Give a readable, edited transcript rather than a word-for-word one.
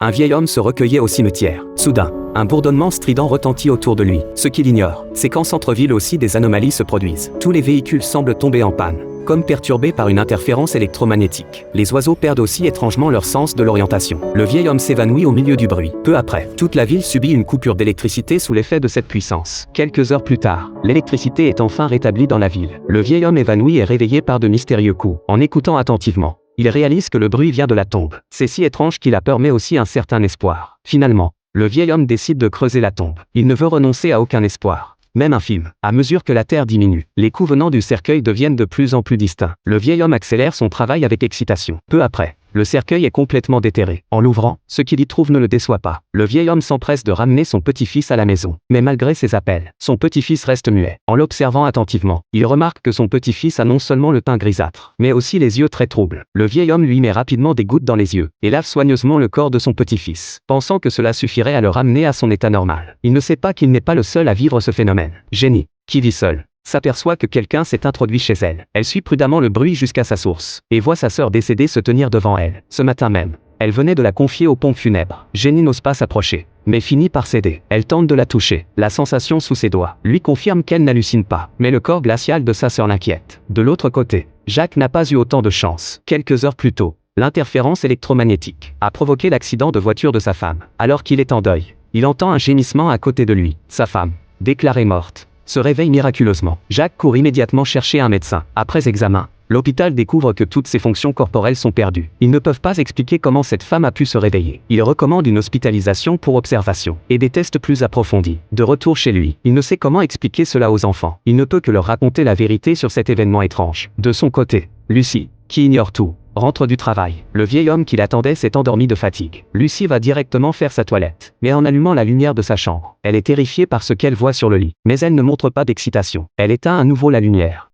Un vieil homme se recueillait au cimetière. Soudain, un bourdonnement strident retentit autour de lui. Ce qu'il ignore, c'est qu'en centre-ville aussi des anomalies se produisent. Tous les véhicules semblent tomber en panne, comme perturbés par une interférence électromagnétique. Les oiseaux perdent aussi étrangement leur sens de l'orientation. Le vieil homme s'évanouit au milieu du bruit. Peu après, toute la ville subit une coupure d'électricité sous l'effet de cette puissance. Quelques heures plus tard, l'électricité est enfin rétablie dans la ville. Le vieil homme évanoui est réveillé par de mystérieux coups. En écoutant attentivement, il réalise que le bruit vient de la tombe. C'est si étrange qu'il a peur mais aussi un certain espoir. Finalement, le vieil homme décide de creuser la tombe. Il ne veut renoncer à aucun espoir, même infime. À mesure que la terre diminue, les coups venant du cercueil deviennent de plus en plus distincts. Le vieil homme accélère son travail avec excitation. Peu après, le cercueil est complètement déterré. En l'ouvrant, ce qu'il y trouve ne le déçoit pas. Le vieil homme s'empresse de ramener son petit-fils à la maison. Mais malgré ses appels, son petit-fils reste muet. En l'observant attentivement, il remarque que son petit-fils a non seulement le teint grisâtre, mais aussi les yeux très troubles. Le vieil homme lui met rapidement des gouttes dans les yeux et lave soigneusement le corps de son petit-fils, pensant que cela suffirait à le ramener à son état normal. Il ne sait pas qu'il n'est pas le seul à vivre ce phénomène. Jenny, qui vit seule, s'aperçoit que quelqu'un s'est introduit chez elle. Elle suit prudemment le bruit jusqu'à sa source, et voit sa sœur décédée se tenir devant elle. Ce matin même, elle venait de la confier aux pompes funèbres. Jenny n'ose pas s'approcher, mais finit par céder. Elle tente de la toucher. La sensation sous ses doigts lui confirme qu'elle n'hallucine pas, mais le corps glacial de sa sœur l'inquiète. De l'autre côté, Jacques n'a pas eu autant de chance. Quelques heures plus tôt, l'interférence électromagnétique a provoqué l'accident de voiture de sa femme. Alors qu'il est en deuil, il entend un gémissement à côté de lui. Sa femme, déclarée morte, se réveille miraculeusement. Jacques court immédiatement chercher un médecin. Après examen, l'hôpital découvre que toutes ses fonctions corporelles sont perdues. Ils ne peuvent pas expliquer comment cette femme a pu se réveiller. Il recommande une hospitalisation pour observation et des tests plus approfondis. De retour chez lui, il ne sait comment expliquer cela aux enfants. Il ne peut que leur raconter la vérité sur cet événement étrange. De son côté, Lucie, qui ignore tout, rentre du travail. Le vieil homme qui l'attendait s'est endormi de fatigue. Lucie va directement faire sa toilette, mais en allumant la lumière de sa chambre, elle est terrifiée par ce qu'elle voit sur le lit. Mais elle ne montre pas d'excitation. Elle éteint à nouveau la lumière